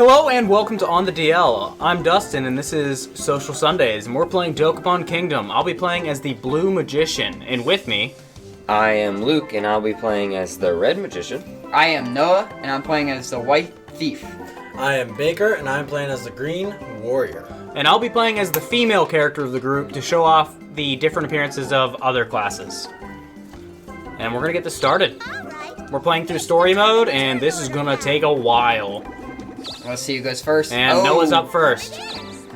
Hello and welcome to On the DL. I'm Dustin and this is Social Sundays and we're playing Dokapon Kingdom. I'll be playing as the Blue Magician and with me... I am Luke and I'll be playing as the Red Magician. I am Noah and I'm playing as the White Thief. I am Baker and I'm playing as the Green Warrior. And I'll be playing as the female character of the group to show off the different appearances of other classes. And we're gonna get this started. We're playing through story mode and this is gonna take a while. Let's see who goes first. And Noah's up first.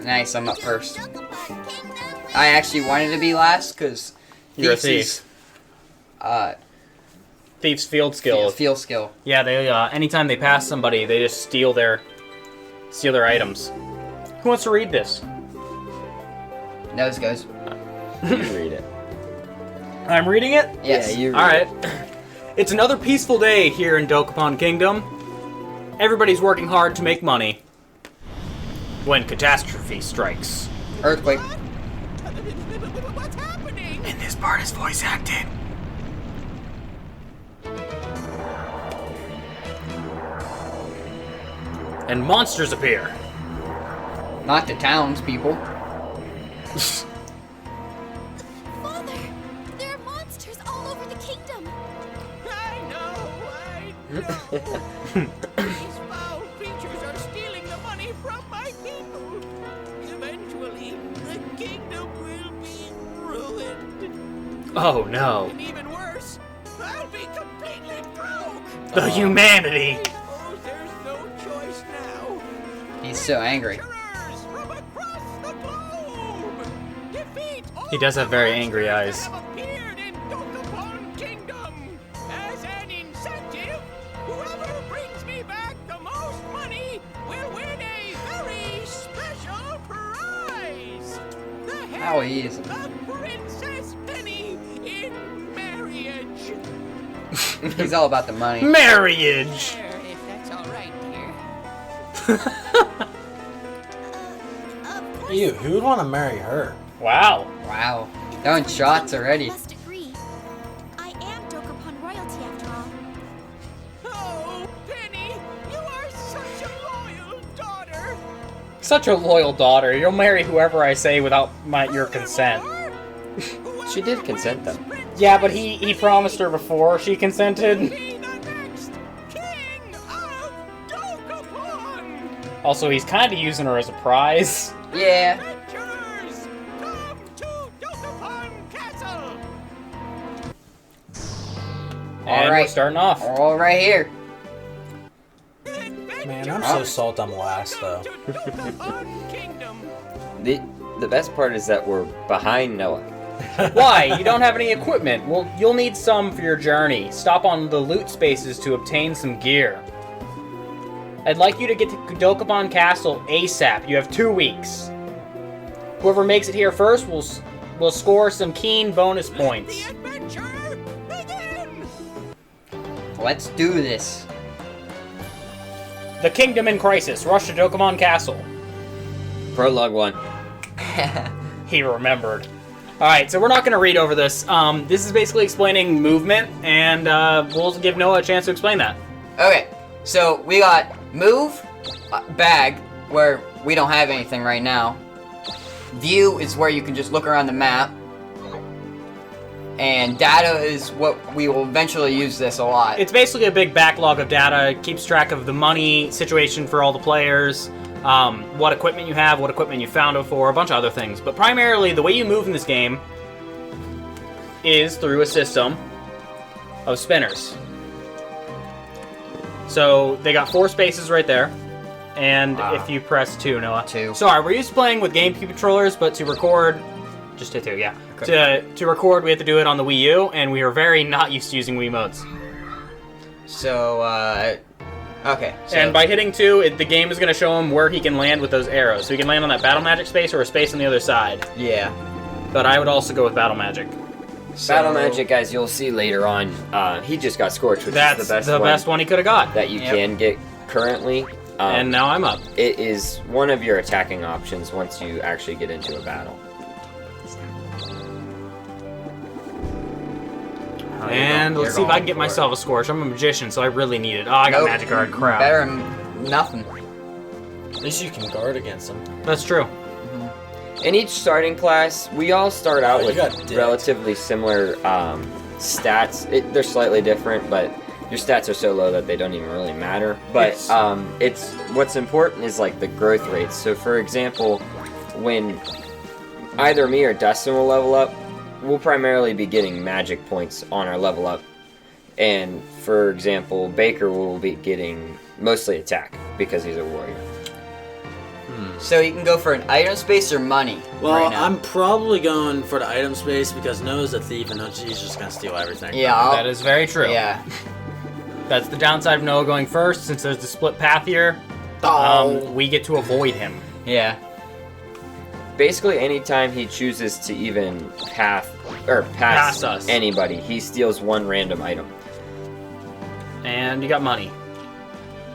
Nice, I'm up first. I actually wanted to be last because You're a thief. Thief's field skill. Field skill. Yeah, they anytime they pass somebody, they just steal their items. Who wants to read this? Nose goes. You read it. I'm reading it? Yes. Yeah, you read Alright. it. It's another peaceful day here in Dokapon Kingdom. Everybody's working hard to make money. When catastrophe strikes. Earthquake. What's happening? And this part is voice acted. And monsters appear. Not the townspeople. Father, there are monsters all over the kingdom. I know. These foul creatures are stealing the money from my people. Eventually, the kingdom will be ruined. Oh no. And even worse, I'll be completely broke. The humanity. Oh, there's no choice now. He's so angry. Terrors from across the globe. Defeat all He does have very angry monsters eyes. that have appeared in Dokapon Kingdom. As an incentive, whoever brings me back the most money will win a very special prize. The How hand easy. of Princess Penny in marriage. He's all about the money. Marriage. There, if that's all right, dear. Ew, who would want to marry her? Wow. Wow. Throwing shots already. Must agree. I am Dokapon royalty after all. Oh, Penny, you are such a loyal daughter. Such a loyal daughter. You'll marry whoever I say without your consent. She did consent though. Yeah, but he promised her before she consented. Be the next king of Dokapon. Also, he's kind of using her as a prize. Yeah. Adventurers, come to Dokapon Castle. And we're Alright. starting off. All right here. Man, I'm so salty I'm last though. To Dokapon Kingdom. The best part is that we're behind Noah. Why? You don't have any equipment. Well, you'll need some for your journey. Stop on the loot spaces to obtain some gear. I'd like you to get to Dokapon Castle ASAP. You have 2 weeks. Whoever makes it here first will score some keen bonus points. The adventure begin. Let's do this. The Kingdom in Crisis. Rush to Dokapon Castle. Prologue 1. He remembered. Alright, so we're not going to read over this. This is basically explaining movement, and we'll give Noah a chance to explain that. Okay, so we got move, bag, where we don't have anything right now. View is where you can just look around the map. And data is what we will eventually use this a lot. It's basically a big backlog of data. It keeps track of the money situation for all the players, what equipment you have, what equipment you found it for, a bunch of other things. But primarily, the way you move in this game is through a system of spinners. So they got 4 spaces right there. And if you press 2, Noah. 2. Sorry, we're used to playing with GameCube controllers, but to record... Just hit 2, yeah. Okay. To record, we have to do it on the Wii U, and we are very not used to using Wii modes. So, okay. So And by hitting 2, the game is going to show him where he can land with those arrows. So he can land on that Battle Magic space or a space on the other side. yeah. But I would also go with Battle Magic. Battle Magic, guys, you'll see later on. He just got Scorched, which That's is the best the best one he could have got. that you Yep. can get currently. And now I'm up. It is one of your attacking options once you actually get into a battle. And let's see if I can get myself a Scorch. I'm a magician, so I really need it. Oh, I got Nope. Magic Guard. Crap. Better than nothing. At least you can guard against them. That's true. In each starting class, we all start out Oh, you with got dicked. relatively similar stats. They're slightly different, but your stats are so low that they don't even really matter. But it's what's important is like the growth rates. So for example, when either me or Dustin will level up, we'll primarily be getting magic points on our level up. And for example, Baker will be getting mostly attack because he's a warrior. So you can go for an item space or money. Well, right now. I'm probably going for the item space because Noah's a thief and he's just gonna steal everything. Yeah. That is very true. Yeah. That's the downside of Noah going first, since there's the split path here. We get to avoid him. Yeah. Basically, anytime he chooses to even pass us. anybody, he steals one random item. And you got money.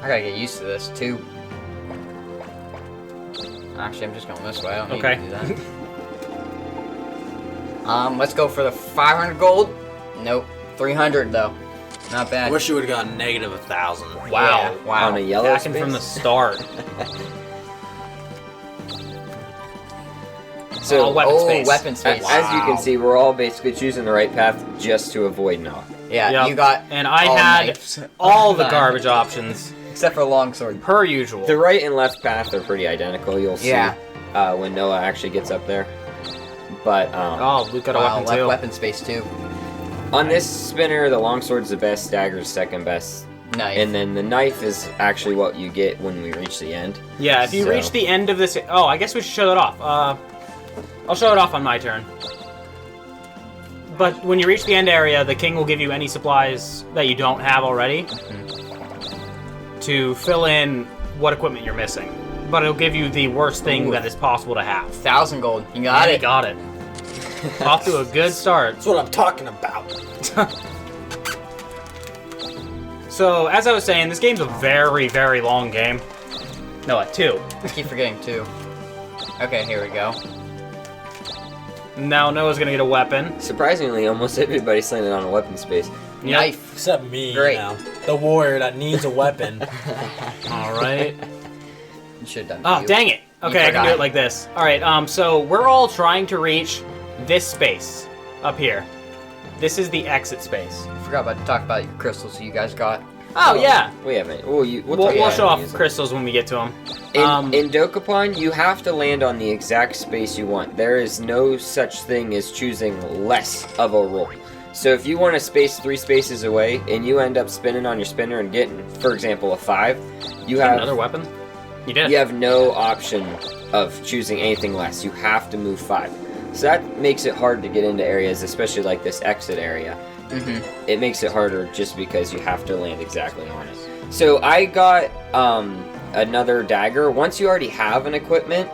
I gotta get used to this too. Actually, I'm just going this way. I don't need Okay. to do that. Let's go for the 500 gold. Nope. 300 though. Not I bad. wish you would have gotten negative 1,000. Wow. Yeah, wow. On a yellow Backing space? from the start. So, weapon space. Weapon space. as you can see, we're all basically choosing the right path just to avoid Noah. Yeah, Yep. you got And I all had knives. all the garbage options, except for longsword. per usual. The right and left path are pretty identical. You'll see Yeah. when Noah actually gets up there. But Oh, Luke got a Wow, weapon too. weapon space too. on this spinner, the longsword's the best, dagger's second best, Nice. and then the knife is actually what you get when we reach the end. Yeah, if you So- reach the end of this... Oh, I guess we should show that off. I'll show it off on my turn. But when you reach the end area, the king will give you any supplies that you don't have already to fill in what equipment you're missing. But it'll give you the worst thing Ooh. that is possible to have. 1,000 gold. You got And it. he got it. Off to a good start. That's what I'm talking about. So, as I was saying, this game's a very, very long game. No, 2. I keep forgetting two. Okay, here we go. Now Noah's gonna get a weapon. Surprisingly, almost everybody's landed on a weapon space. Yep. Knife. Except me, Great. you know. The warrior that needs a weapon. Alright. You should have done. Oh, you. dang it. Okay, I can forgot. do it like this. Alright, so we're all trying to reach this space up here. This is the exit space. Forgot about to talk about your crystals you guys got. Oh, yeah. We haven't. We'll We'll show off crystals when we get to them. In Dokapon, you have to land on the exact space you want. There is no such thing as choosing less of a roll. So if you want to space 3 spaces away and you end up spinning on your spinner and getting, for example, a 5, you have Another weapon? You did. you have no option of choosing anything less. You have to move 5. So that makes it hard to get into areas, especially like this exit area. It makes it harder just because you have to land exactly on it. So I got another dagger. Once you already have an equipment,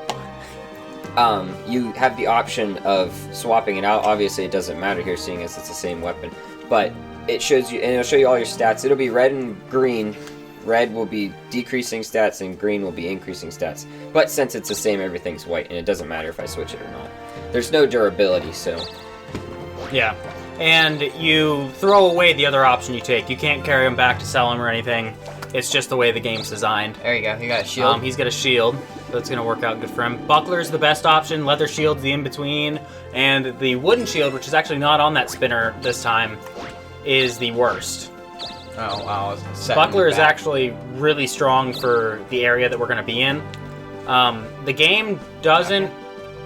you have the option of swapping it out. Obviously, it doesn't matter here, seeing as it's the same weapon. But it shows you, and it'll show you all your stats. It'll be red and green. Red will be decreasing stats, and green will be increasing stats. But since it's the same, everything's white, and it doesn't matter if I switch it or not. There's no durability, so... Yeah. And you throw away the other option you take. You can't carry him back to sell him or anything. It's just the way the game's designed. There you go. You got a shield. He's got a shield. That's going to work out good for him. Buckler's the best option. Leather shield's the in-between. And the wooden shield, which is actually not on that spinner this time, is the worst. Oh wow. Buckler is actually really strong for the area that we're going to be in. The game doesn't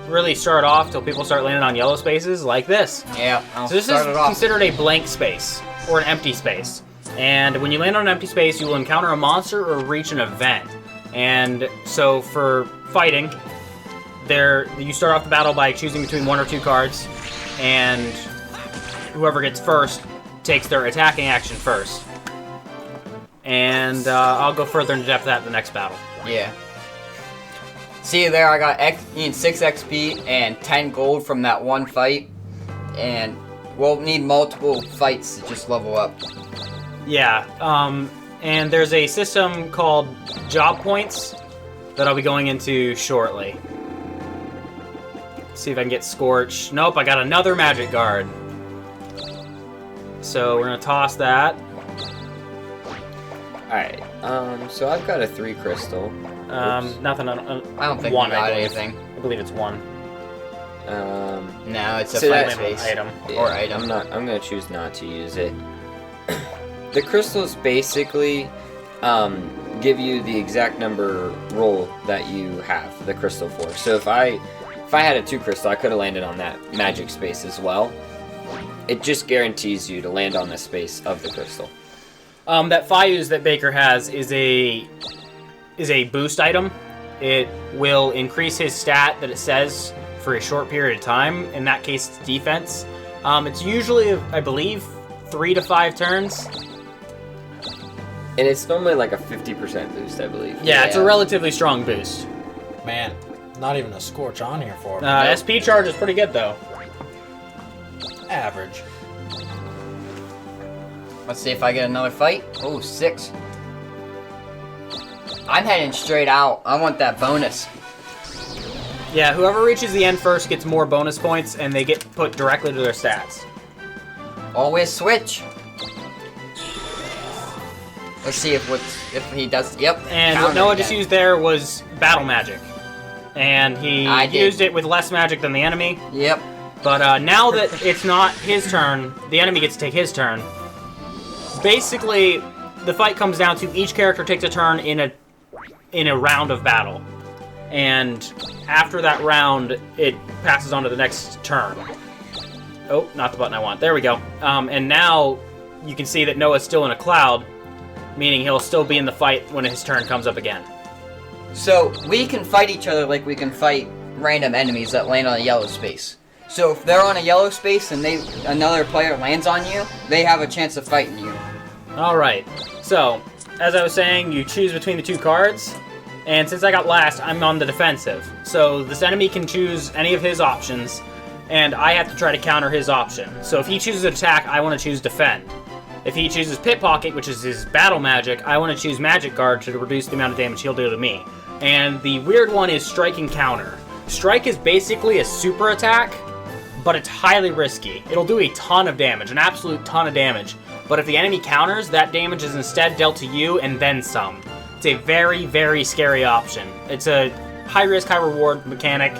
really start off till people start landing on yellow spaces like this. Yeah. I'll So this is start it off. considered a blank space, or an empty space. And when you land on an empty space, you will encounter a monster or reach an event. And so for fighting, you start off the battle by choosing between 1 or 2 cards, and whoever gets first takes their attacking action first. And I'll go further into depth of that in the next battle. Yeah. See you there, I got 6 XP and 10 gold from that one fight. And we'll need multiple fights to just level up. Yeah, and there's a system called job points that I'll be going into shortly. See if I can get Scorch. Nope, I got another magic guard. So we're gonna toss that. Alright, so I've got a 3 crystal. Nothing on I don't think one, we got I believe. anything. I believe it's one. No, it's a So fight that's- space. Item. Yeah, Or item. I'm gonna choose not to use it. The crystals basically give you the exact number roll that you have the crystal for. So if I had a 2 crystal, I could have landed on that magic space as well. It just guarantees you to land on the space of the crystal. That Fayuz that Baker has is a boost item. It will increase his stat that it says for a short period of time. In that case, it's defense. It's usually, I believe, 3 to 5 turns. And it's normally like a 50% boost, I believe. Yeah, it's a Yeah. relatively strong boost. Man, not even a scorch on here for me. SP charge is pretty good though. Average. Let's see if I get another fight. Oh, 6. I'm heading straight out. I want that bonus. Yeah, whoever reaches the end first gets more bonus points, and they get put directly to their stats. Always switch. Let's see if he does. Yep. And what counter Noah again. just used there was battle magic, and he I did. used it with less magic than the enemy. Yep. But now that it's not his turn, the enemy gets to take his turn. Basically, the fight comes down to each character takes a turn in a round of battle, and after that round, it passes on to the next turn. Oh, not the button I want. There we go. And now you can see that Noah's still in a cloud, meaning he'll still be in the fight when his turn comes up again. So we can fight each other like we can fight random enemies that land on a yellow space. So if they're on a yellow space and another player lands on you, they have a chance of fighting you. Alright, so, as I was saying, you choose between the 2 cards, and since I got last, I'm on the defensive. So this enemy can choose any of his options, and I have to try to counter his option. So if he chooses attack, I want to choose defend. If he chooses pickpocket, which is his battle magic, I want to choose magic guard to reduce the amount of damage he'll do to me. And the weird one is strike and counter. Strike is basically a super attack, but it's highly risky. It'll do a ton of damage, an absolute ton of damage. But if the enemy counters, that damage is instead dealt to you and then some. It's a very, very scary option. It's a high risk, high reward mechanic,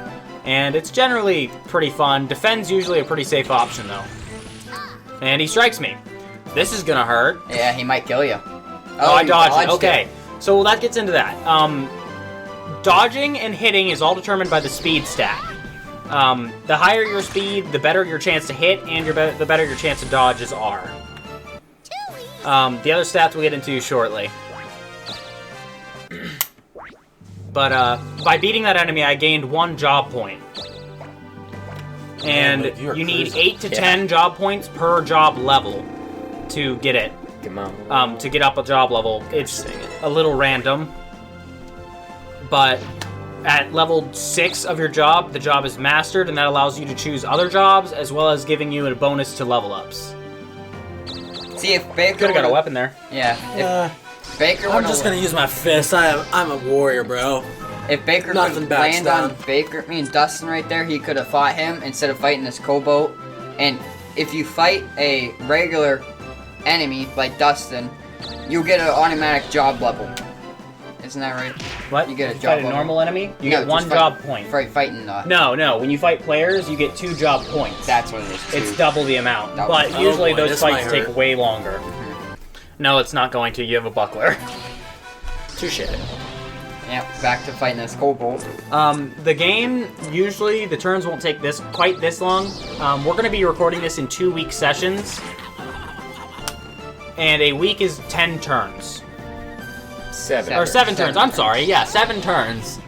and it's generally pretty fun. Defend's usually a pretty safe option though. And he strikes me. This is gonna hurt. Yeah, he might kill you. Oh, I you dodged it. Okay, it. so that gets into that. Dodging and hitting is all determined by the speed stat. The higher your speed, the better your chance to hit, and the better your chance to dodges are. The other stats we'll get into shortly. But by beating that enemy, I gained 1 job point. And Man, you are you need cruising. 8 to 10 job points per job level to get it. Come on. To get up a job level. It's a little random. But at level 6 of your job, the job is mastered, and that allows you to choose other jobs, as well as giving you a bonus to level ups. See if Baker. Could've got a would've- weapon there. Yeah. If Baker I'm would've- just gonna use my fist. I'm a warrior, bro. If Baker Nothing could backs land down. on Baker, Dustin right there, he could have fought him instead of fighting this Cobalt. And if you fight a regular enemy like Dustin, you'll get an automatic job level. Isn't that right? What? You get a fight job a level. normal enemy? You No, get just 1 fight- job point. Fighting No. When you fight players, you get 2 job points. That's what it is. It's too. double the amount. Double. But Oh usually boy, those this fights might take hurt. way longer. No, it's not going to. You have a buckler. Touche. Yep, back to fighting this Cobalt. The game, usually, the turns won't take quite this long. We're going to be recording this in 2-week sessions. And a week is 10 turns. 7. Or 7 turns, I'm 7 sorry. Yeah, 7 turns.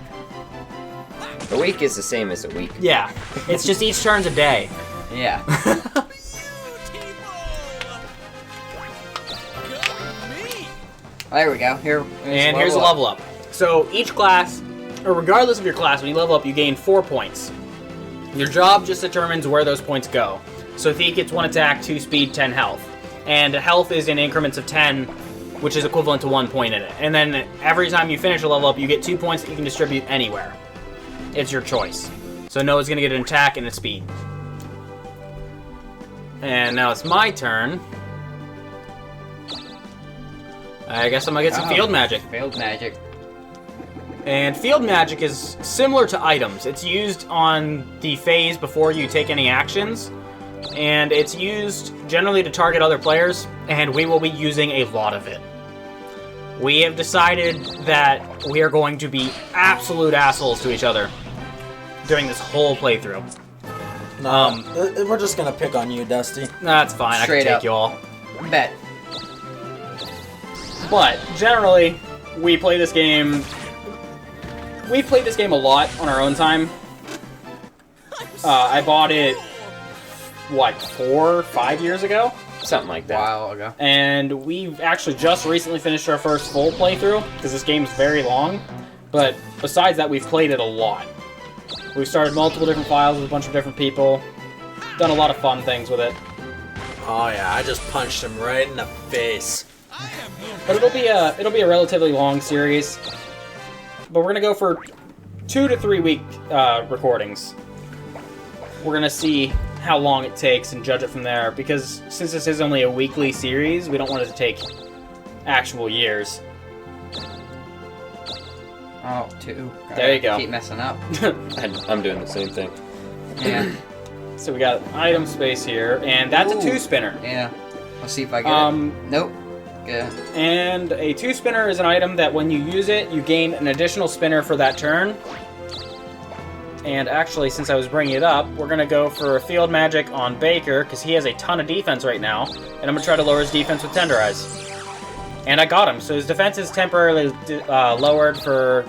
A week is the same as a week. Yeah, it's just each turn's a day. Yeah. There we go. Here's a level up. So each class, or regardless of your class, when you level up, you gain 4 points. Your job just determines where those points go. So Thief gets 1 attack, 2 speed, 10 health. And health is in increments of 10, which is equivalent to 1 point in it. And then every time you finish a level up, you get 2 points that you can distribute anywhere. It's your choice. So Noah's gonna get an attack and a speed. And now it's my turn. I guess I'm gonna get some field magic. Field magic. And field magic is similar to items. It's used on the phase before you take any actions, and it's used generally to target other players, and we will be using a lot of it. We have decided that we are going to be absolute assholes to each other during this whole playthrough. No, we're just gonna pick on you, Dusty. That's fine, Straight I can up. take you all. Bet. But generally, we play this game. We've played this game a lot on our own time. I bought it, what, 4 or 5 years ago? Something like A that. while ago. And we've actually just recently finished our first full playthrough, because this game's very long. But besides that, we've played it a lot. We've started multiple different files with a bunch of different people. Done a lot of fun things with it. Oh yeah, I just punched him right in the face. But it'll be a relatively long series. But we're gonna go for 2 to 3 week recordings. We're gonna see how long it takes and judge it from there, because since this is only a weekly series, we don't want it to take actual years. Oh, 2. There you go. Keep messing up. I'm doing the same thing. Yeah. So we got item space here, and that's Ooh. a 2-spinner. Yeah. Let's see if I get it. Nope. Good. And a 2-spinner is an item that when you use it, you gain an additional spinner for that turn. And actually, since I was bringing it up, we're going to go for a field magic on Baker, because he has a ton of defense right now. And I'm going to try to lower his defense with Tenderize. And I got him, so his defense is temporarily lowered for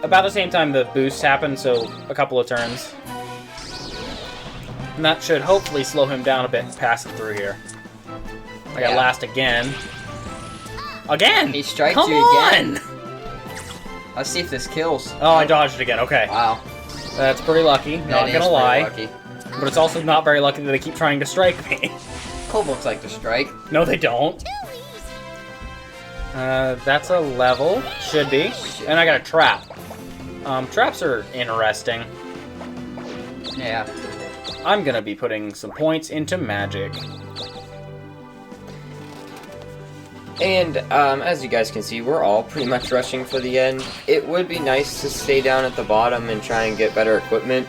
about the same time the boosts happen, so a couple of turns. And that should hopefully slow him down a bit and pass it through here. I got Yeah. last again. Again! He strikes Come you on! again. Let's see if this kills. Oh, I dodged it again. Okay. Wow. That's pretty lucky, That not is gonna pretty lie. lucky. But it's also not very lucky that they keep trying to strike me. Cold looks like the strike. No, they don't. Too easy. That's a level. Should be. And I got a trap. Traps are interesting. Yeah. I'm gonna be putting some points into magic. And as you guys can see, we're all pretty much rushing for the end. It would be nice to stay down at the bottom and try and get better equipment,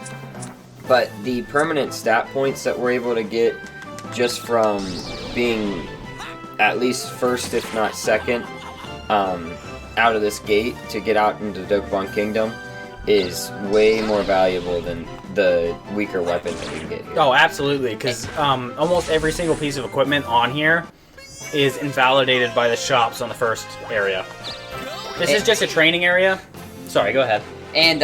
but the permanent stat points that we're able to get just from being at least first, if not second, out of this gate to get out into the Dokapon Kingdom is way more valuable than the weaker weapons that we can get here. Oh, absolutely, because almost every single piece of equipment on here is invalidated by the shops on the first area. This is just a training area. Sorry, go ahead. And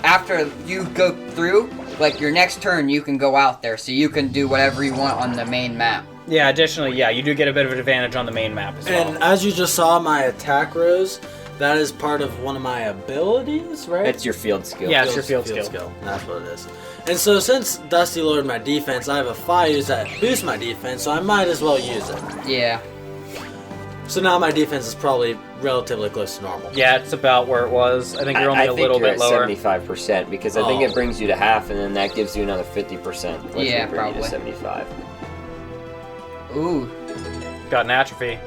after you go through, like your next turn, you can go out there, so you can do whatever you want on the main map. Yeah, additionally, yeah, you do get a bit of an advantage on the main map as well. And as you just saw, my attack rose. That is part of one of my abilities, right? It's your field skill. Yeah, it's your field skill. That's what it is. And so since Dusty lowered my defense, I have a fuse that boosts my defense, so I might as well use it. Yeah. So now my defense is probably relatively close to normal. Yeah, it's about where it was. I think you're only I a think little you're bit at lower. 75% because I think Oh. it brings you to half, and then that gives you another 50%, which Yeah, will bring you probably. to 75. Ooh. Got an atrophy.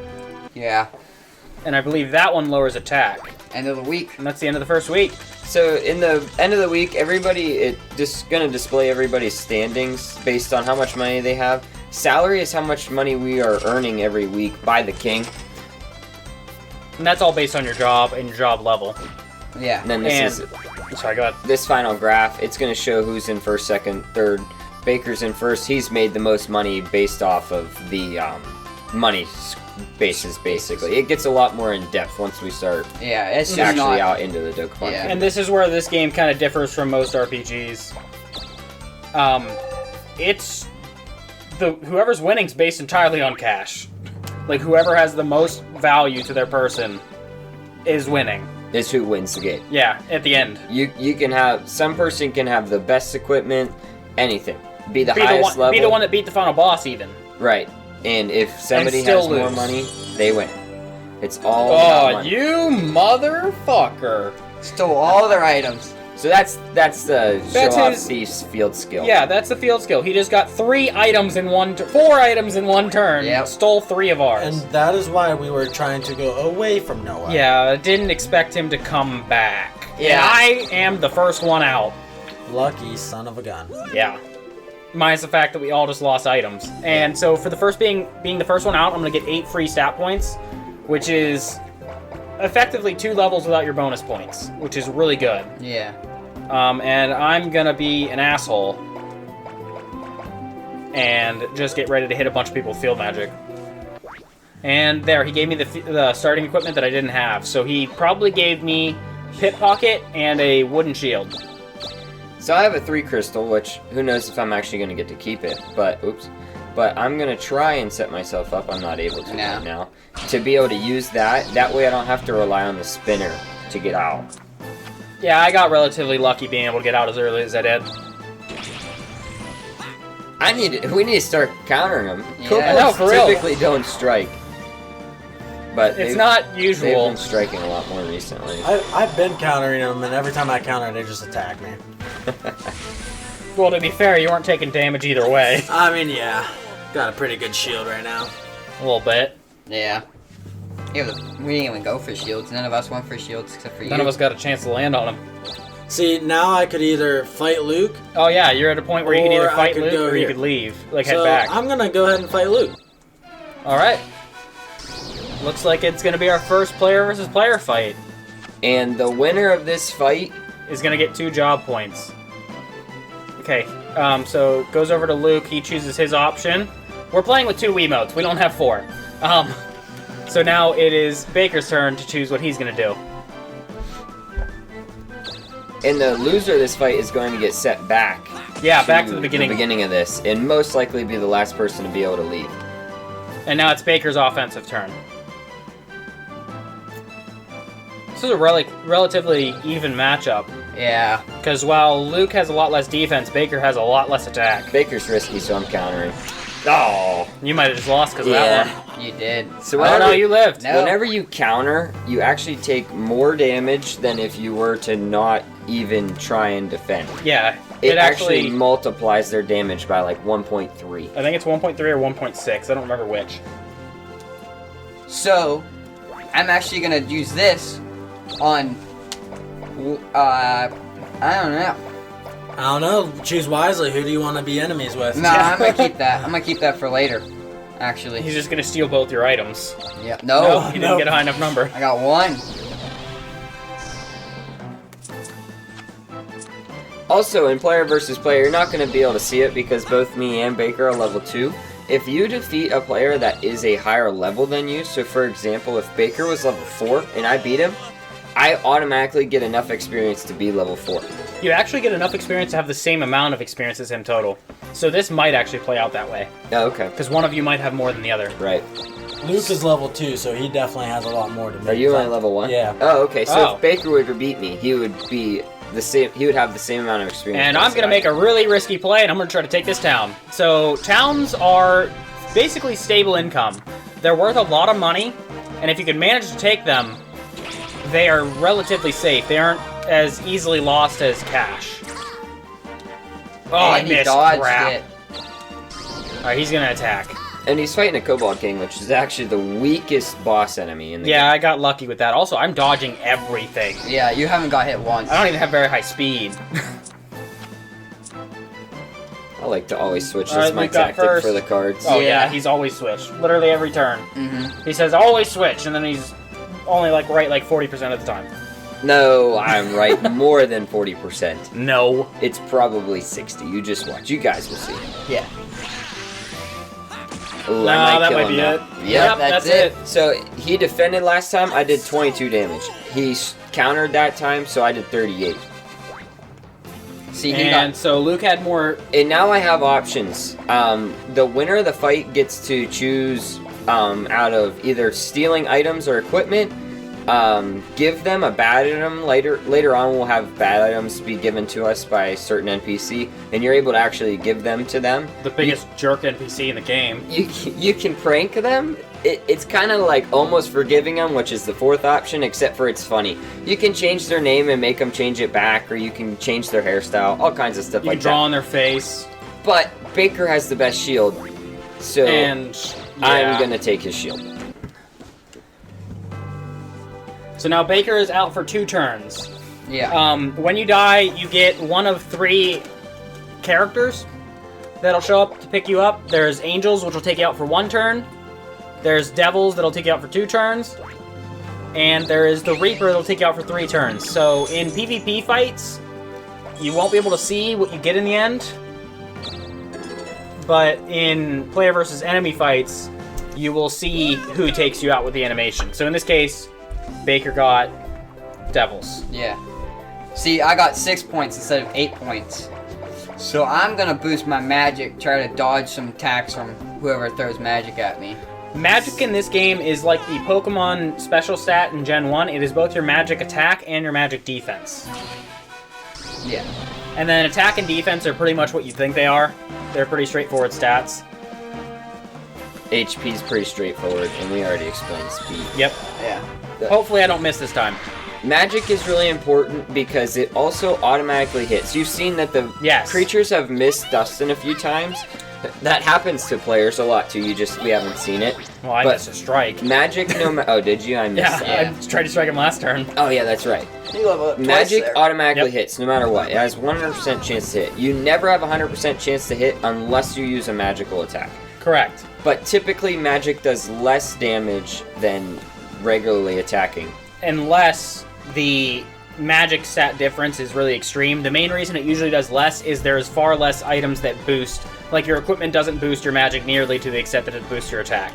Yeah. And I believe that one lowers attack. End of the week. And that's the end of the first week. So in the end of the week, it's going to display everybody's standings based on how much money they have. Salary is how much money we are earning every week by the king. And that's all based on your job and your job level. Yeah. And then this And- is Sorry, go ahead. this final graph. It's going to show who's in first, second, third. Baker's in first. He's made the most money based off of the money basis, basically. It gets a lot more in depth once we start Yeah, it's just actually not. out into the Dokapon. Yeah. And this is where this game kind of differs from most RPGs. It's whoever's winning's based entirely on cash. Like whoever has the most value to their person is winning. Is who wins the game. Yeah, at the end. You can have some person can have the best equipment, anything, be the highest level, Be the one that beat the final boss, even. right? And if somebody still has more lose. money, they win. It's all about Oh, money. you motherfucker! Stole all their items. So that's the That's show off his- thief's field skill. Yeah, that's the field skill. He just got 4 items in one turn. Yep. Stole 3 of ours. And that is why we were trying to go away from Noah. Yeah, I didn't expect him to come back. Yeah. I am the first one out. Lucky son of a gun. Yeah. Minus the fact that we all just lost items. And so for the first being the first one out, I'm going to get 8 free stat points, which is effectively 2 levels without your bonus points, which is really good. Yeah. And I'm going to be an asshole and just get ready to hit a bunch of people with field magic. And there, he gave me the starting equipment that I didn't have. So he probably gave me Pit Pocket and a wooden shield. So I have a 3 crystal, which who knows if I'm actually going to get to keep it. But I'm going to try and set myself up. I'm not able to right now. To be able to use that. That way I don't have to rely on the spinner to get out. Yeah, I got relatively lucky being able to get out as early as I did. We need to start countering them. Yeah. No, for real. Typically don't strike. But It's not they've usual. been striking a lot more recently. I've been countering them, and every time I counter, they just attack me. Well, to be fair, you weren't taking damage either way. I mean, yeah. Got a pretty good shield right now. A little bit. Yeah. Yeah, we didn't even go for shields. None of us went for shields except for you. None of us got a chance to land on him. See, now I could either fight Luke. Oh yeah, you're at a point where you can Or either I fight could Luke go or you here. could leave. Like, So head back. I'm gonna go ahead and fight Luke. Alright. Looks like it's going to be our first player versus player fight. And the winner of this fight, Is going to get 2 job points. Okay, so goes over to Luke. He chooses his option. We're playing with 2 Wiimotes. We don't have 4. So now it is Baker's turn to choose what he's going to do. and the loser of this fight is going to get set back. Yeah, back to the beginning. The beginning of this, and most likely be the last person to be able to leave. And now it's Baker's offensive turn. This is a relatively even matchup. Yeah. Because while Luke has a lot less defense, Baker has a lot less attack. Baker's risky, so I'm countering. Oh, you might have just lost because of that one. You did. So Oh no, you lived. No. whenever you counter, you actually take more damage than if you were to not even try and defend. Yeah, It actually multiplies their damage by like 1.3. I think it's 1.3 or 1.6. I don't remember which. So, I'm actually gonna use this on. I don't know. I don't know. Choose wisely. Who do you want to be enemies with? No, I'm gonna keep that. I'm gonna keep that for later. Actually. He's just gonna steal both your items. Yeah. No, No. he didn't no. get a high enough number. I got 1. Also, in player versus player, you're not going to be able to see it because both me and Baker are level 2. If you defeat a player that is a higher level than you, so for example, if Baker was level 4 and I beat him, I automatically get enough experience to be level 4. You actually get enough experience to have the same amount of experience as him total. So this might actually play out that way. Oh, okay. Because one of you might have more than the other. Right. Luke is level 2, so he definitely has a lot more to me. Are you only level 1? Yeah. Oh, okay. So Oh. if Baker were to beat me, he would be the same. He would have the same amount of experience. And I'm going to make a really risky play, and I'm going to try to take this town. So towns are basically stable income. They're worth a lot of money, and if you can manage to take them, they are relatively safe. They aren't as easily lost as cash. Oh, I And he missed. dodged Crap. it. Alright, he's going to attack. And he's fighting a Kobold King, which is actually the weakest boss enemy in the Yeah, game. I got lucky with that. Also, I'm dodging everything. Yeah, you haven't got hit once. I don't even have very high speed. I like to always switch. Alright, That's my Luke got tactic first. for the cards. Oh yeah, Yeah. he's always switched. Literally every turn. Mm-hmm. He says always switch, and then he's only right 40% of the time. No, I'm right more than 40%. No. It's probably 60. You just watch. You guys will see. Yeah. Ooh, No, I that kill might him be now. it. Yep. that's it. So he defended last time. I did 22 damage. He countered that time, so I did 38. See, he And got. so Luke had more. And now I have options. The winner of the fight gets to choose out of either stealing items or equipment, give them a bad item. Later on, we'll have bad items be given to us by a certain NPC, and you're able to actually give them to them. The biggest jerk NPC in the game. You can prank them. It's kind of like almost forgiving them, which is the fourth option, except for it's funny. You can change their name and make them change it back, or you can change their hairstyle, all kinds of stuff You like can draw that. on their face. But Baker has the best shield, so And I'm gonna take his shield. So now Baker is out for 2 turns. Yeah. When you die, you get one of 3 characters that'll show up to pick you up. There's angels, which will take you out for 1 turn. There's devils that'll take you out for 2 turns. And there is the Reaper that'll take you out for 3 turns. So in PvP fights, you won't be able to see what you get in the end. But in player versus enemy fights, you will see who takes you out with the animation. So in this case, Baker got devils. Yeah. See, I got 6 points instead of 8 points. So I'm gonna boost my magic, try to dodge some attacks from whoever throws magic at me. Magic in this game is like the Pokemon special stat in Gen 1. It is both your magic attack and your magic defense. Yeah. And then attack and defense are pretty much what you think they are. They're pretty straightforward stats. HP's pretty straightforward, and we already explained speed. Yep. Yeah. Hopefully I don't miss this time. Magic is really important because it also automatically hits. You've seen that the Yes. creatures have missed Dustin a few times. That happens to players a lot too. We haven't seen it. Well, I But missed a strike. Magic, oh, did you? I missed Yeah, that. I tried to strike him last turn. Oh yeah, that's right. You level up twice Magic there. automatically Yep. hits no matter what. It has 100% chance to hit. You never have a 100% chance to hit unless you use a magical attack. Correct. But typically, magic does less damage than regularly attacking. Unless the magic stat difference is really extreme. The main reason it usually does less is there's far less items that boost. Like, your equipment doesn't boost your magic nearly to the extent that it boosts your attack.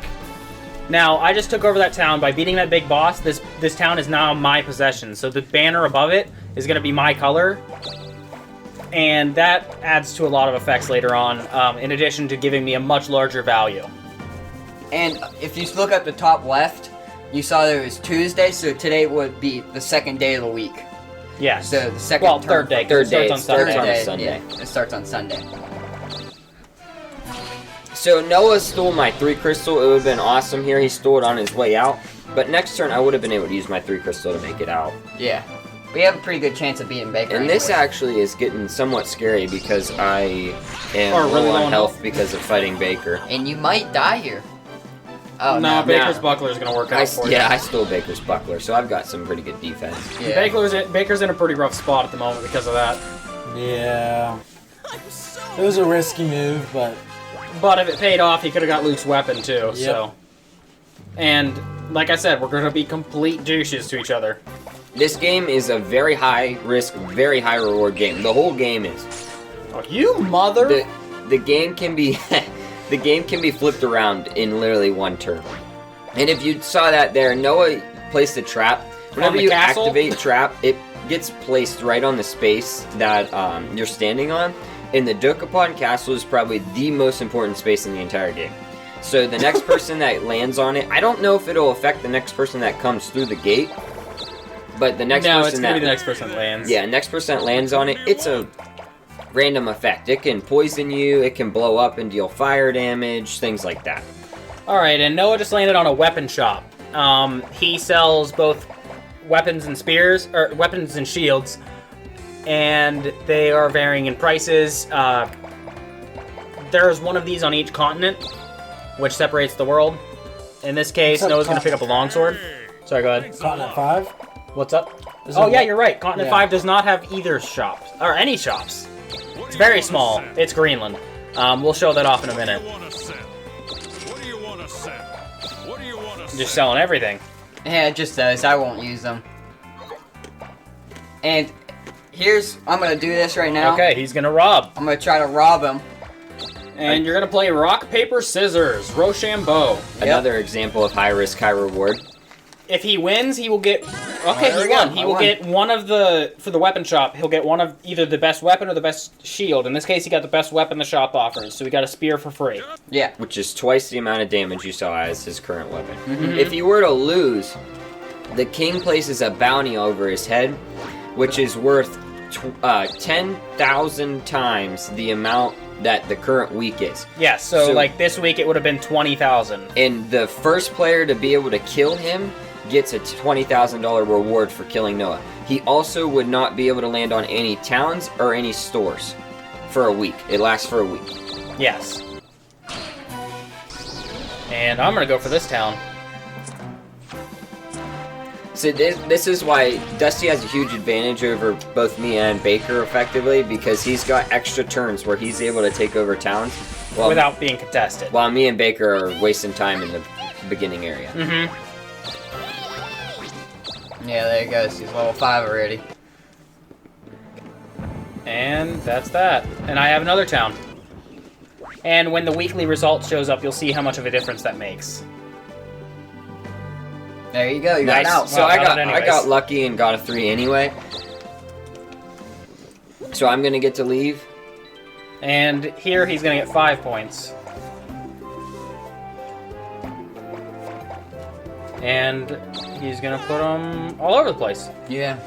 Now, I just took over that town. By beating that big boss, this town is now my possession. So the banner above it is going to be my color. And that adds to a lot of effects later on, in addition to giving me a much larger value. And if you look at the top left, you saw that it was Tuesday, so today would be the 2nd day of the week. Yes. So the second Well, term- third day. 'cause Third it day, starts it on starts Sunday. on a Sunday. Yeah, it starts on Sunday. So Noah stole my 3 crystal. It would have been awesome here. He stole it on his way out. But next turn, I would have been able to use my 3 crystal to make it out. Yeah. We have a pretty good chance of beating Baker. And this anyway. actually is getting somewhat scary because I am Or really low low on on health health. because of fighting Baker. And you might die here. Oh, No, no. Baker's No. buckler is going to work out for you. Yeah, I stole Baker's buckler, so I've got some pretty good defense. Yeah. Baker's in a pretty rough spot at the moment because of that. Yeah. I'm so It was a risky move, but But if it paid off, he could have got Luke's weapon too. Yep. So, and like I said, we're going to be complete douches to each other. This game is a very high risk, very high reward game. The whole game is. Oh, you mother! The game can be the game can be flipped around in literally 1 turn. And if you saw that there, Noah placed a trap. Whenever the you castle? activate trap, it gets placed right on the space that you're standing on. And the Dokapon castle is probably the most important space in the entire game. So the next person that lands on it, I don't know if it'll affect the next person that comes through the gate. But the next no, person it's going that to be the next person that lands. yeah, next person that lands on it, it's a random effect. It can poison you, it can blow up and deal fire damage, things like that. Alright, and Noah just landed on a weapon shop. He sells both weapons and spears, or weapons and shields, and they are varying in prices. There's one of these on each continent, which separates the world. In this case, What's up, Noah's going to pick up a longsword. Sorry, go ahead. Continent 5? What's up? Is Oh it yeah, what- you're right. Continent Yeah. 5 does not have either shops, or any shops. It's very small. It's Greenland. We'll show that off in a minute. Just selling everything. Yeah, it just does. I won't use them. And I'm gonna do this right now. Okay, he's gonna rob. I'm gonna try to rob him. And you're gonna play rock, paper, scissors, Rochambeau. Another example of high risk, high reward. If he wins, he will get... Okay, there he we go. won. He I will won. get one of the... For the weapon shop, he'll get one of either the best weapon or the best shield. In this case, he got the best weapon the shop offers, so he got a spear for free. Yeah. Which is twice the amount of damage you saw as his current weapon. Mm-hmm. If you were to lose, the king places a bounty over his head, which is worth 10,000 times the amount that the current week is. Yeah, so like this week it would have been 20,000. And the first player to be able to kill him gets a $20,000 reward for killing Noah. He also would not be able to land on any towns or any stores for a week. It lasts for a week. Yes. And I'm gonna go for this town. So this is why Dusty has a huge advantage over both me and Baker, effectively, because he's got extra turns where he's able to take over towns without being contested. While me and Baker are wasting time in the beginning area. Mm-hmm. Yeah, there he goes. He's level 5 already. And that's that. And I have another town. And when the weekly result shows up, you'll see how much of a difference that makes. There you go. You got Nice. out. So Well, I got lucky and got a 3 anyway. So I'm gonna get to leave. And here he's gonna get 5 points. And he's gonna put them all over the place. Yeah.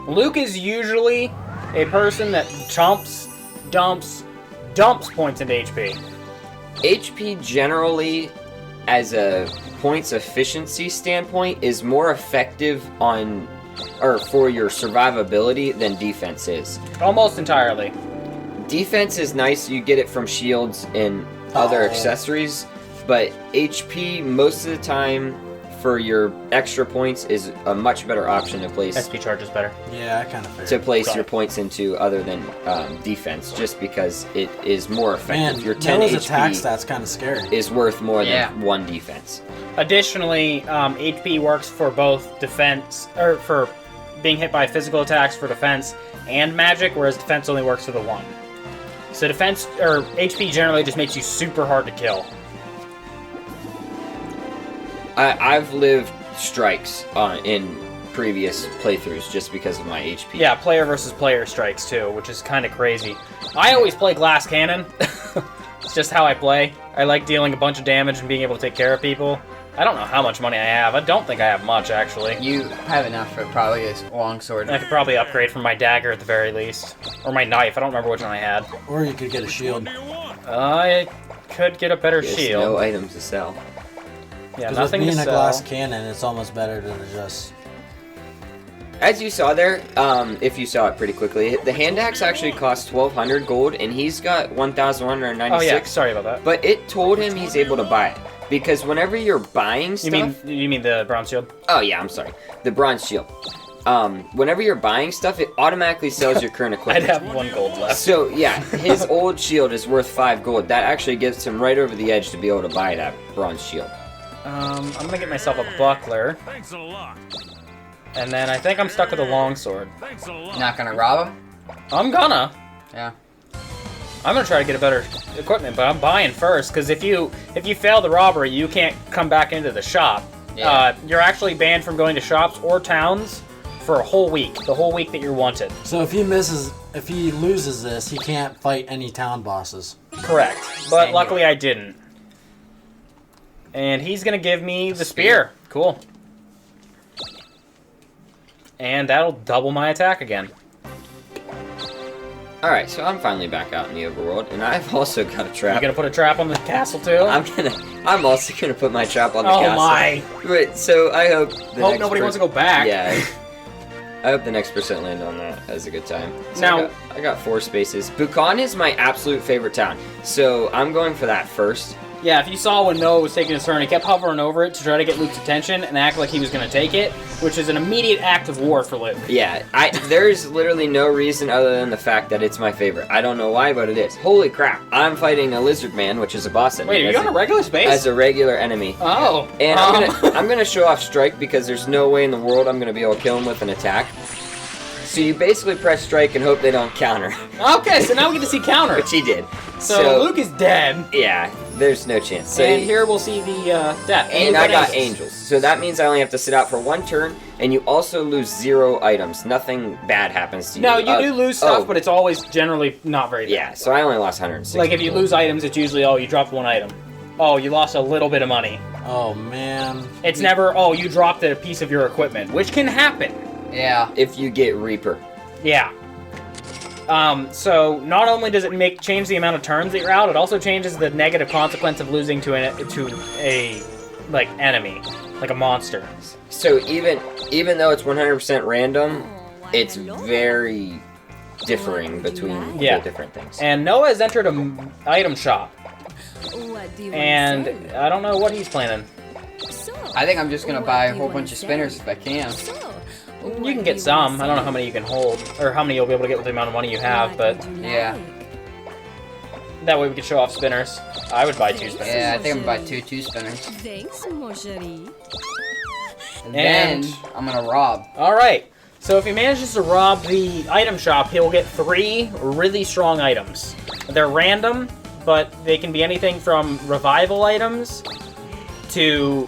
Luke is usually a person that dumps points into HP. HP generally, as a points efficiency standpoint, is more effective on, or for your survivability than defense is. Almost entirely. Defense is nice, you get it from shields and other accessories, but HP most of the time for your extra points is a much better option to place. SP charge is better. Yeah, I kind of figured. To place Got your it. points into other than defense, just because it is more effective. Man, Your 10 Noah's HP attack stat's kind of scary. is worth more Yeah. than 1 defense. Additionally, HP works for both defense, or for being hit by physical attacks for defense and magic, whereas defense only works for the one. So defense, or HP generally just makes you super hard to kill. I've lived strikes in previous playthroughs just because of my HP. Yeah, player versus player strikes too, which is kind of crazy. I always play glass cannon. It's just how I play. I like dealing a bunch of damage and being able to take care of people. I don't know how much money I have. I don't think I have much, actually. You have enough for probably a longsword. I could probably upgrade from my dagger at the very least. Or my knife. I don't remember which one I had. Or you could get a shield. I could get a better There's shield. no items to sell. Yeah, Because with nothing to being a sell. glass cannon, it's almost better to just... As you saw there, if you saw it pretty quickly, the hand axe actually costs 1,200 gold, and he's got 1,196. Oh yeah, sorry about that. But it told him he's able to buy it. Because whenever you're buying stuff... You mean the bronze shield? Oh yeah, I'm sorry. The bronze shield. Whenever you're buying stuff, it automatically sells your current I'd equipment. have 1 gold left. So yeah, his old shield is worth 5 gold. That actually gives him right over the edge to be able to buy that bronze shield. I'm gonna get myself a buckler. Thanks a lot. And then I think I'm stuck with a longsword. Thanks a lot. Not gonna rob him? I'm gonna. Yeah. I'm gonna try to get a better equipment, but I'm buying first, because if you fail the robbery, you can't come back into the shop. Yeah. You're actually banned from going to shops or towns for a whole week. The whole week that you're wanted. So if he loses this, he can't fight any town bosses. Correct. But Same luckily I didn't. And he's gonna give me the spear. Cool. And that'll double my attack again. Alright, so I'm finally back out in the overworld, and I've also got a You trap. gonna put a trap on the castle too? I'm also gonna put my trap on the Oh castle. my! But so I hope Hope nobody wants to go back. Yeah. I hope the next percent land on that. Has a good time. So Now- I got 4 spaces. Bukan is my absolute favorite town, so I'm going for that first. Yeah, if you saw when Noah was taking his turn, he kept hovering over it to try to get Luke's attention and act like he was going to take it, which is an immediate act of war for Luke. Yeah, there's literally no reason other than the fact that it's my favorite. I don't know why, but it is. Holy crap! I'm fighting a lizard man, which is a boss enemy. Wait, are you on a regular space? as a regular enemy. Oh. And I'm gonna show off strike because there's no way in the world I'm gonna be able to kill him with an attack. So you basically press strike and hope they don't counter, Okay, so now we get to see counter. which he did. So Luke is dead. Yeah, there's no chance. So And here we'll see the death. and I got angels. So that means I only have to sit out for 1 turn, and you also lose 0 items. Nothing bad happens to you. No, you do lose stuff, oh, but it's always generally not very bad. yeah. So I only lost 160. Like if you lose items, it's usually, oh, you dropped 1 item. Oh, you lost a little bit of money. Oh man. It's never, oh, you dropped a piece of your equipment, which can happen. Yeah. If you get Reaper. Yeah. So not only does it change the amount of turns that you're out, it also changes the negative consequence of losing to a like enemy, like a monster. So even though it's 100% random, it's very differing between the different things. And Noah has entered an item shop, What do you and want to I don't know what he's planning. say? So, I think I'm just gonna what buy a do you whole want bunch of to spinners say? if I can. So, You what can do get you some. want I don't know to how many you can hold, or how many you'll be able to get with the amount of money you say? have, but What would you Yeah. like? that way we could show off spinners. I would buy 2 spinners. Yeah, I think I'm gonna buy two spinners. Thanks, mon chéri. And And- then I'm gonna rob. Alright, so if he manages to rob the item shop, he'll get 3 really strong items. They're random, but they can be anything from revival items to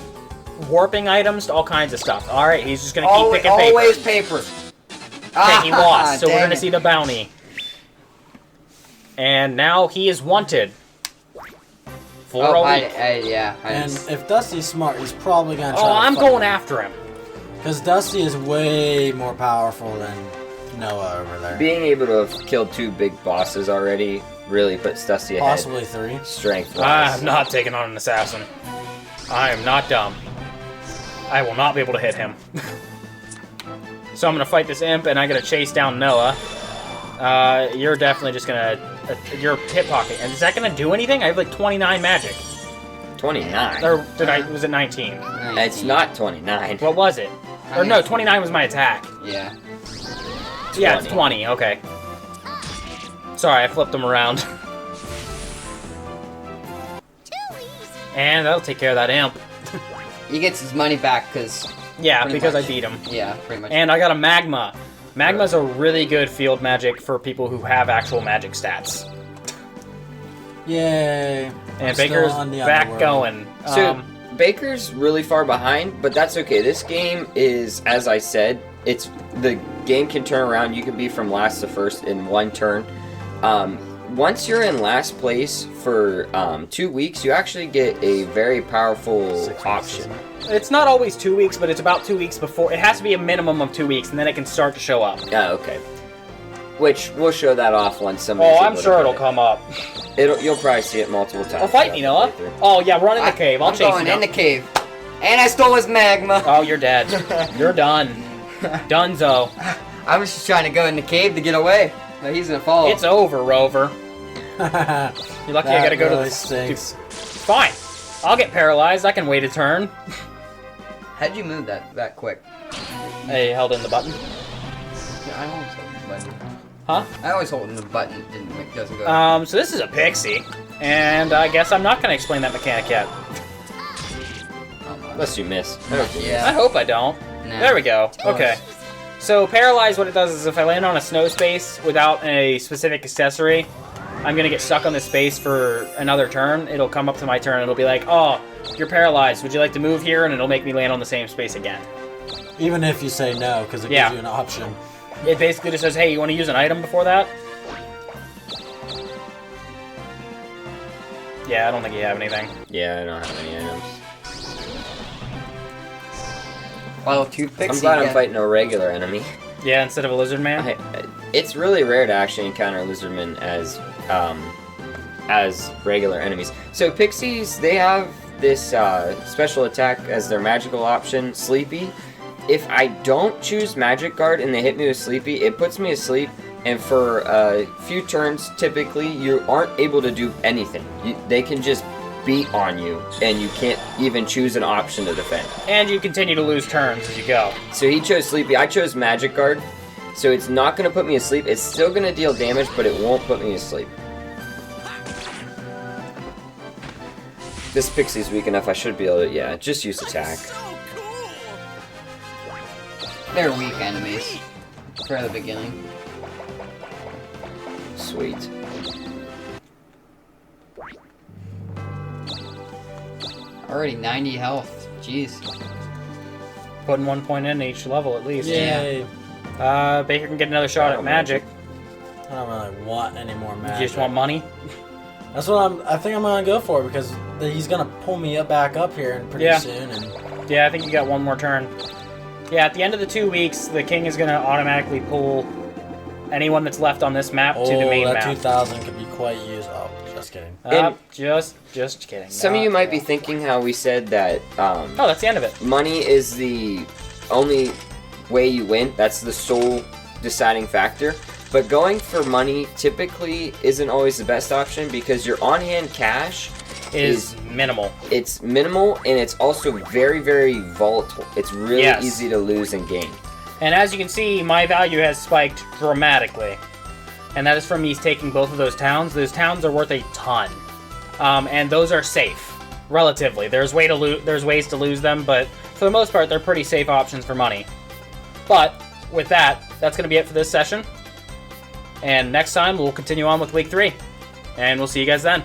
warping items to all kinds of stuff. Alright, he's just gonna keep Always, picking paper. always paper. Okay, he lost, so we're dang gonna it. see the bounty. And now he is wanted. For Oh, a week. yeah. And if Dusty's smart, he's probably gonna try Oh, to I'm fight going him. after him. Because Dusty is way more powerful than Noah over there. Being able to have killed 2 big bosses already really puts Dusty ahead. Possibly 3. Strength-wise. I'm not taking on an assassin. I am not dumb. I will not be able to hit him. So I'm gonna fight this imp, and I'm gonna chase down Noah. You're definitely just gonna... you're hit pocket. And is that gonna do anything? I have like 29 magic. 29. Or was it 19? It's not 29. What was it? Or no, 29 was my attack. Yeah. Yeah, it's 20, okay. Sorry, I flipped them around. Too easy. And that'll take care of that imp. He gets his money back because, Yeah, Pretty because much. I beat him. yeah, pretty much. And I got a magma. Magma's a really good field magic for people who have actual magic stats. Yay. And I'm still Baker's on the back underworld. going. So Baker's really far behind, but that's okay. This game is, as I said, the game can turn around. You can be from last to first in 1 turn. Once you're in last place for 2 weeks, you actually get a very powerful 6 weeks. option. It's not always 2 weeks, but it's about 2 weeks before. It has to be a minimum of 2 weeks, and then it can start to show up. Oh, okay. Which we'll show that off once somebody. Oh, I'm sure it'll come up. You'll probably see it multiple times. Well, fight me, Noah. throughout the playthrough. Oh, yeah, run in the cave. I'll I'm chase going you in the down. cave. And I stole his magma. Oh, you're dead. You're done. Donezo. I was just trying to go in the cave to get away. But he's gonna follow. It's over, Rover. You're lucky I That gotta go really to the... stinks. Fine. I'll get paralyzed. I can wait a turn. How'd you move that quick? I held in the button. Yeah, I always hold the button. Huh? I always hold in the button. It doesn't go. So this is a pixie. And I guess I'm not gonna explain that mechanic yet. Unless you miss. I Yeah. hope I don't. Nah. There we go. Okay. So paralyzed, what it does is if I land on a snow space without a specific accessory, I'm gonna get stuck on this space for another turn. It'll come up to my turn and it'll be like, oh, you're paralyzed. Would you like to move here? And it'll make me land on the same space again. Even if you say no, because it Yeah. gives you an option. It basically just says, hey, you want to use an item before that? Yeah, I don't think you have anything. Yeah, I don't have any items. Follow toothpicks. I'm glad I'm fighting a regular enemy. Yeah, instead of a lizard man. It's really rare to actually encounter lizardmen as regular enemies. So pixies, they have this special attack as their magical option, Sleepy. If I don't choose Magic Guard and they hit me with Sleepy, it puts me asleep, and for a few turns, typically, you aren't able to do anything. They can just beat on you, and you can't even choose an option to defend. And you continue to lose turns as you go. So he chose Sleepy. I chose Magic Guard, so it's not going to put me asleep. It's still going to deal damage, but it won't put me asleep. This pixie's weak enough, I should be able to, yeah, just use attack. They're weak enemies for the beginning. Sweet. Already 90 health. Jeez. Putting 1 point in each level at least. Yay. Baker can get another shot at magic. I don't really want any more You magic. just want money? That's what I think I'm gonna go for because he's gonna pull me back up here and pretty soon. And yeah, I think you got one more turn. Yeah, at the end of the 2 weeks, the king is gonna automatically pull anyone that's left on this map to the main that map. 2,000 could be quite used. Oh, just kidding. Just kidding. Some of you might be thinking how we said that. Oh, that's the end of it. Money is the only way you win. That's the sole deciding factor. But going for money typically isn't always the best option because your on-hand cash is minimal. It's minimal and it's also very, very volatile. It's really easy to lose and gain. And as you can see, my value has spiked dramatically. And that is from me taking both of those towns. Those towns are worth a ton. And those are safe, relatively. There's ways to lose them, but for the most part, they're pretty safe options for money. But with that, that's going to be it for this session. And next time, we'll continue on with Week 3. And we'll see you guys then.